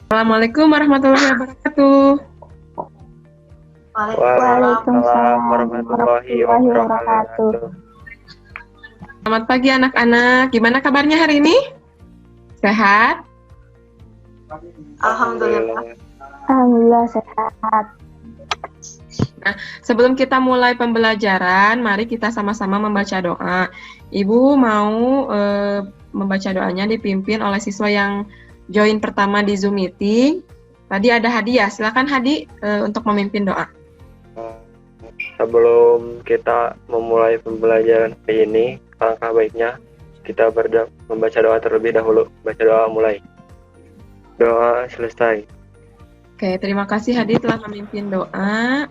Assalamualaikum warahmatullahi wabarakatuh. Waalaikumsalam warahmatullahi wabarakatuh. Selamat pagi anak-anak. Gimana kabarnya hari ini? Sehat? Alhamdulillah. Alhamdulillah sehat. Nah, sebelum kita mulai pembelajaran, mari kita sama-sama membaca doa. Ibu mau membaca doanya dipimpin oleh siswa yang join pertama di Zoom meeting. Tadi ada Hadi ya, silakan Hadi untuk memimpin doa. Sebelum kita memulai pembelajaran hari ini, alangkah baiknya kita membaca doa terlebih dahulu. Baca doa mulai. Doa selesai. Oke, terima kasih Hadi telah memimpin doa.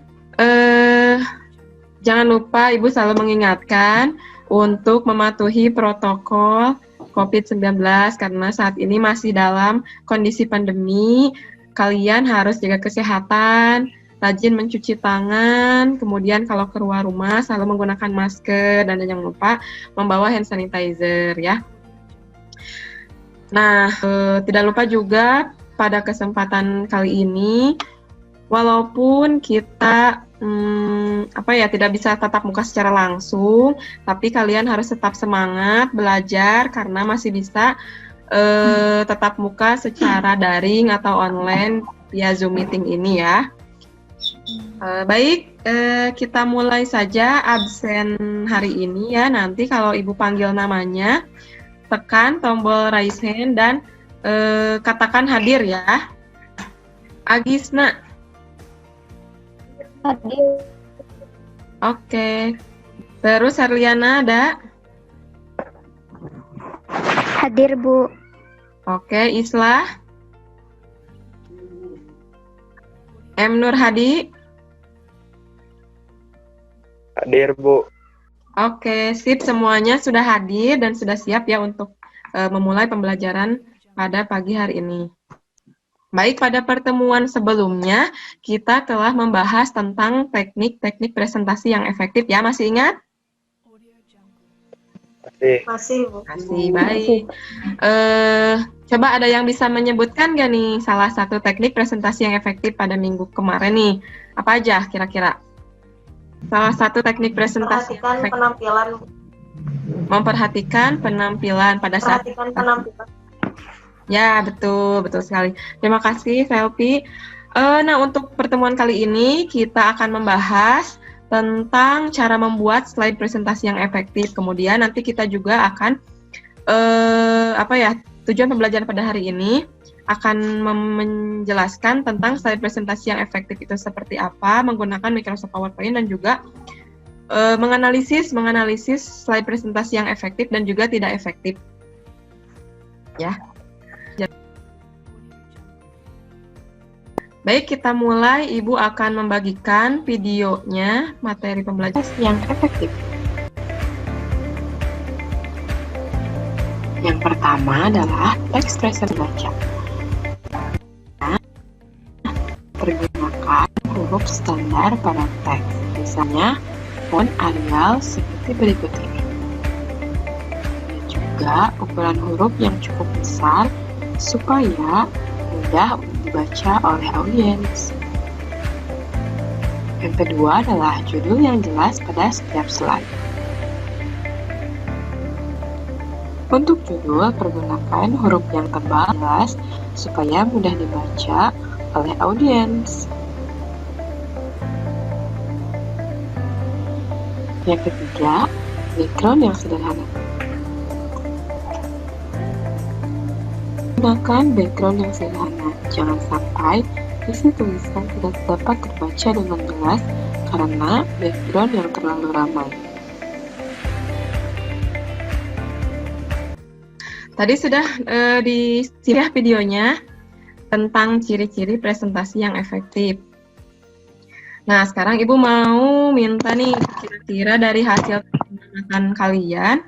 Jangan lupa Ibu selalu mengingatkan untuk mematuhi protokol COVID-19 karena saat ini masih dalam kondisi pandemi. Kalian harus jaga kesehatan, rajin mencuci tangan, kemudian kalau keluar rumah selalu menggunakan masker dan jangan lupa membawa hand sanitizer ya. Nah, tidak lupa juga pada kesempatan kali ini, walaupun kita tidak bisa tatap muka secara langsung, tapi kalian harus tetap semangat belajar karena masih bisa tatap muka secara daring atau online via Zoom meeting ini ya. Baik, kita mulai saja absen hari ini ya. Nanti kalau Ibu panggil namanya, tekan tombol raise hand dan katakan hadir ya. Agisna. Hadir. Oke. Terus Herliana ada? Hadir, Bu. Oke, Islah. M. Nur Hadi. Hadir, Bu. Oke, sip, semuanya sudah hadir dan sudah siap ya untuk memulai pembelajaran pada pagi hari ini. Baik, pada pertemuan sebelumnya kita telah membahas tentang teknik-teknik presentasi yang efektif ya, masih ingat? Masih, Bu. Masih, baik. Coba ada yang bisa menyebutkan nggak nih salah satu teknik presentasi yang efektif pada minggu kemarin nih? Apa aja kira-kira? Salah satu teknik presentasi memperhatikan penampilan pada saat ya, betul sekali. Terima kasih, Selvi. Nah, untuk pertemuan kali ini kita akan membahas tentang cara membuat slide presentasi yang efektif. Kemudian nanti kita juga akan tujuan pembelajaran pada hari ini akan menjelaskan tentang slide presentasi yang efektif itu seperti apa menggunakan Microsoft PowerPoint dan juga menganalisis slide presentasi yang efektif dan juga tidak efektif. Ya. Baik, kita mulai. Ibu akan membagikan videonya materi pembelajaran yang efektif. Yang pertama adalah teks presentasi baca. Pergunakan huruf standar pada teks, misalnya font Arial seperti berikut ini. Dan juga ukuran huruf yang cukup besar supaya mudah dibaca oleh audiens. Yang kedua adalah judul yang jelas pada setiap slide. Untuk judul, pergunakan huruf yang tebal jelas supaya mudah dibaca oleh audiens. Yang ketiga, background yang sederhana. Gunakan background yang sederhana. Jangan sampai isi tulisan tidak dapat terbaca dengan jelas karena background yang terlalu ramai. Tadi sudah disimak videonya tentang ciri-ciri presentasi yang efektif. Nah, sekarang Ibu mau minta nih kira-kira dari hasil pengamatan kalian,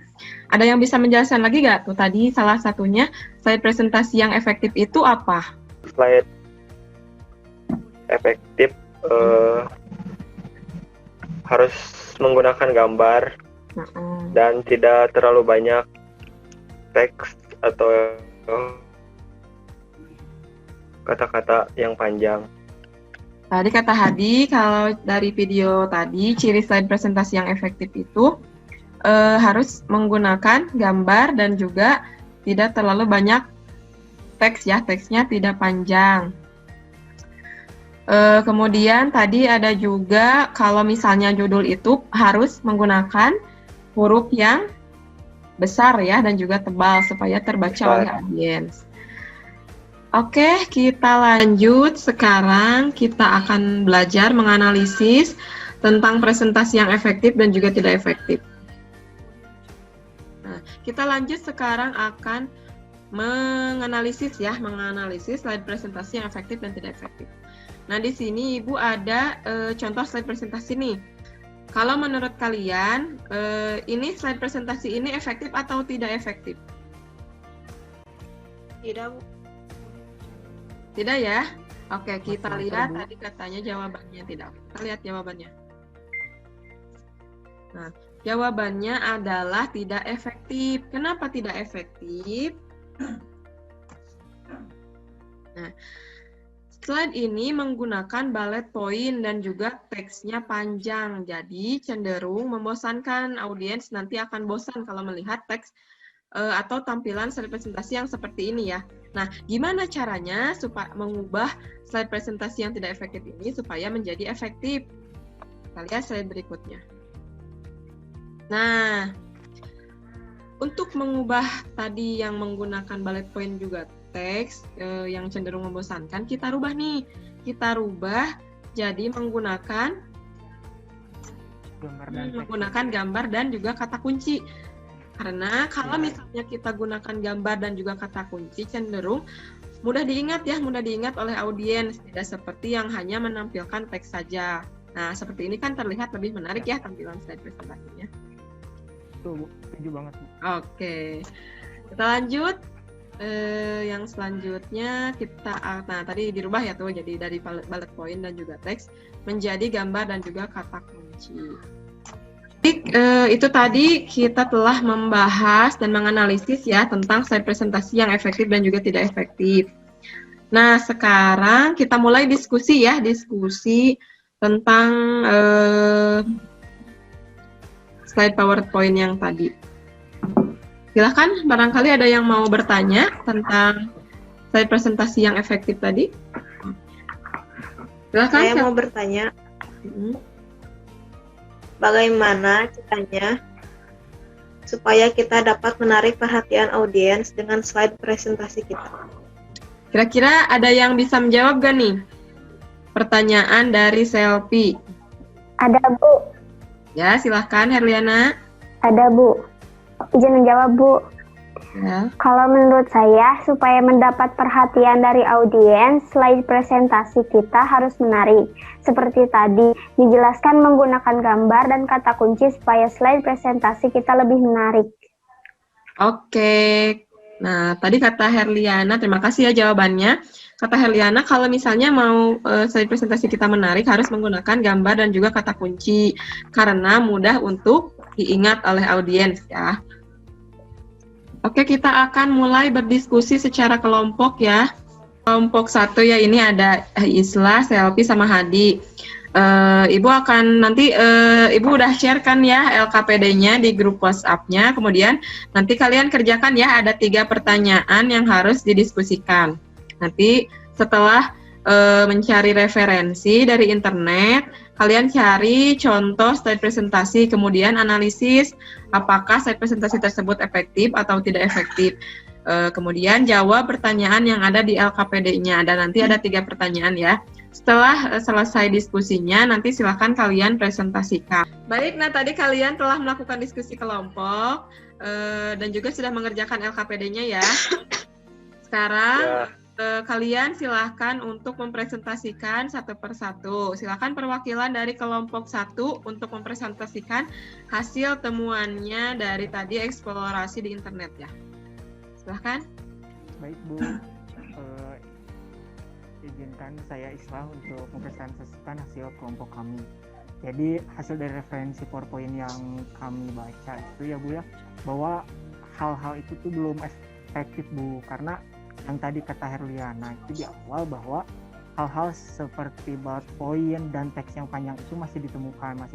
ada yang bisa menjelaskan lagi nggak tuh tadi salah satunya slide presentasi yang efektif itu apa? Slide efektif harus menggunakan gambar dan tidak terlalu banyak teks atau kata-kata yang panjang. Tadi kata Hadi, kalau dari video tadi, ciri slide presentasi yang efektif itu harus menggunakan gambar dan juga tidak terlalu banyak teks ya, teksnya tidak panjang. Kemudian tadi ada juga kalau misalnya judul itu harus menggunakan huruf yang besar ya dan juga tebal supaya terbaca oleh audiens. Oke, kita lanjut. Sekarang kita akan belajar menganalisis tentang presentasi yang efektif dan juga tidak efektif. Nah, kita lanjut sekarang akan menganalisis slide presentasi yang efektif dan tidak efektif. Nah, di sini Ibu ada contoh slide presentasi nih. Kalau menurut kalian, ini slide presentasi ini efektif atau tidak efektif? Tidak, Bu. Tidak ya? Oke, kita lihat tadi katanya jawabannya tidak. Kita lihat jawabannya. Nah, jawabannya adalah tidak efektif. Kenapa tidak efektif? Nah, slide ini menggunakan bullet point dan juga teksnya panjang. Jadi cenderung membosankan, audiens nanti akan bosan kalau melihat teks atau tampilan slide presentasi yang seperti ini ya. Nah, gimana caranya supaya mengubah slide presentasi yang tidak efektif ini supaya menjadi efektif? Kita lihat slide berikutnya. Nah, untuk mengubah tadi yang menggunakan bullet point juga teks yang cenderung membosankan, kita rubah nih. Kita rubah jadi menggunakan gambar dan juga kata kunci. Karena kalau misalnya kita gunakan gambar dan juga kata kunci cenderung mudah diingat oleh audiens, tidak seperti yang hanya menampilkan teks saja. Nah, seperti ini kan terlihat lebih menarik ya tampilan slide presentasinya. Tuh, setuju banget. Oke. Kita lanjut. Yang selanjutnya nah tadi dirubah ya tuh, jadi dari bullet point dan juga teks menjadi gambar dan juga kata kunci. Itu tadi kita telah membahas dan menganalisis ya tentang slide presentasi yang efektif dan juga tidak efektif. Nah, sekarang kita mulai diskusi tentang slide PowerPoint yang tadi. Silahkan, barangkali ada yang mau bertanya tentang slide presentasi yang efektif tadi. Silahkan. Saya mau bertanya. Bagaimana caranya supaya kita dapat menarik perhatian audiens dengan slide presentasi kita? Kira-kira ada yang bisa menjawab gak nih? Pertanyaan dari Selfie. Ada, Bu. Ya, silahkan Herliana. Ada, Bu. Izin menjawab, Bu. Ya. Kalau menurut saya, supaya mendapat perhatian dari audiens, slide presentasi kita harus menarik. Seperti tadi, dijelaskan menggunakan gambar dan kata kunci supaya slide presentasi kita lebih menarik. Oke. Nah, tadi kata Herliana, terima kasih ya jawabannya. Kata Herliana, kalau misalnya mau slide presentasi kita menarik, harus menggunakan gambar dan juga kata kunci. Karena mudah untuk diingat oleh audiens ya. Oke, kita akan mulai berdiskusi secara kelompok ya. Kelompok 1 ya, ini ada Isla, Selfie, sama Hadi. Ibu akan nanti, Ibu udah share kan ya LKPD-nya di grup WhatsApp-nya. Kemudian nanti kalian kerjakan ya, ada 3 pertanyaan yang harus didiskusikan. Nanti setelah mencari referensi dari internet, kalian cari contoh slide presentasi, kemudian analisis apakah slide presentasi tersebut efektif atau tidak efektif. Kemudian jawab pertanyaan yang ada di LKPD-nya, dan nanti ada 3 pertanyaan ya. Setelah selesai diskusinya, nanti silakan kalian presentasikan. Baik, nah tadi kalian telah melakukan diskusi kelompok dan juga sudah mengerjakan LKPD-nya ya. Sekarang kalian silahkan untuk mempresentasikan satu persatu. Silahkan perwakilan dari kelompok 1 untuk mempresentasikan hasil temuannya dari tadi eksplorasi di internet ya. Silahkan. Baik, Bu. Izinkan saya Islah untuk mempresentasikan hasil kelompok kami. Jadi hasil dari referensi PowerPoint yang kami baca itu ya, Bu ya, bahwa hal-hal itu tuh belum efektif, Bu, karena yang tadi kata Herliana itu di awal bahwa hal-hal seperti bullet point dan teks yang panjang itu masih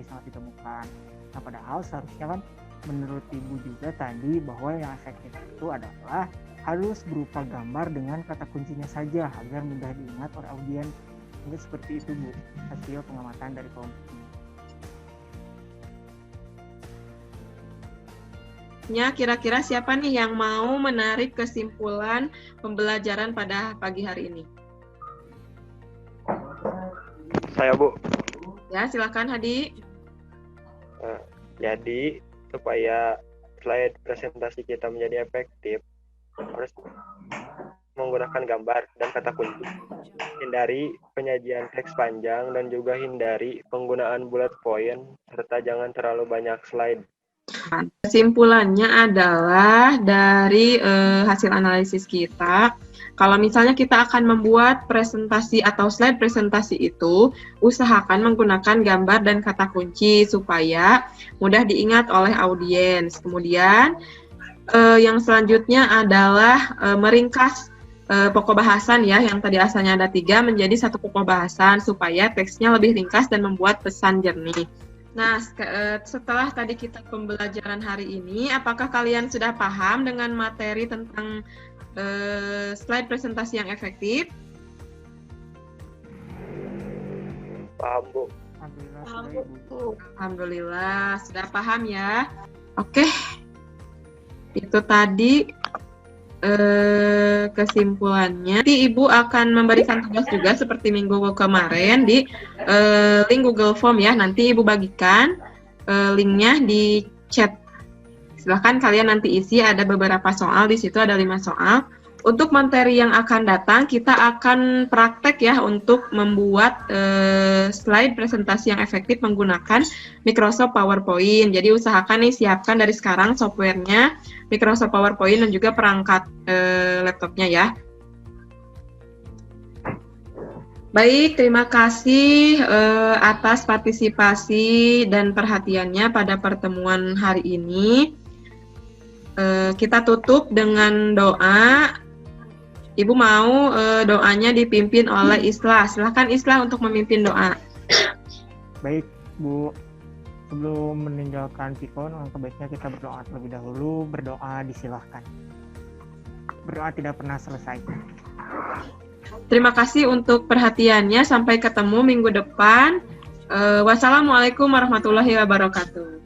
sangat ditemukan. Nah, padahal seharusnya kan menurut Ibu juga tadi bahwa yang efektif itu adalah harus berupa gambar dengan kata kuncinya saja agar mudah diingat oleh audiens. Mungkin seperti itu Bu, hasil pengamatan dari kelompok ini. Kira-kira siapa nih yang mau menarik kesimpulan pembelajaran pada pagi hari ini? Saya Bu. Ya, silakan Hadi. Jadi supaya slide presentasi kita menjadi efektif harus menggunakan gambar dan kata kunci. Hindari penyajian teks panjang dan juga hindari penggunaan bullet point serta jangan terlalu banyak slide. Kesimpulannya adalah dari hasil analisis kita, kalau misalnya kita akan membuat presentasi atau slide presentasi itu, usahakan menggunakan gambar dan kata kunci supaya mudah diingat oleh audiens. Kemudian yang selanjutnya adalah meringkas pokok bahasan ya, yang tadi asalnya ada 3 menjadi 1 pokok bahasan supaya teksnya lebih ringkas dan membuat pesan jernih. Nah, setelah tadi kita pembelajaran hari ini, apakah kalian sudah paham dengan materi tentang slide presentasi yang efektif? Paham Bu? Alhamdulillah, sudah paham ya. Oke, itu tadi kesimpulannya. Nanti Ibu akan memberikan tugas juga seperti minggu kemarin di link Google Form ya. Nanti Ibu bagikan linknya di chat. Silahkan kalian nanti isi, ada beberapa soal di situ, ada 5 soal. Untuk materi yang akan datang, kita akan praktek ya untuk membuat slide presentasi yang efektif menggunakan Microsoft PowerPoint. Jadi usahakan nih siapkan dari sekarang softwarenya Microsoft PowerPoint dan juga perangkat laptopnya ya. Baik, terima kasih atas partisipasi dan perhatiannya pada pertemuan hari ini. Kita tutup dengan doa. Ibu mau doanya dipimpin oleh Islah. Silahkan Islah untuk memimpin doa. Baik Bu, sebelum meninggalkan Pikon, langkah baiknya kita berdoa terlebih dahulu. Berdoa disilahkan. Berdoa tidak pernah selesai. Terima kasih untuk perhatiannya. Sampai ketemu minggu depan. Wassalamualaikum warahmatullahi wabarakatuh.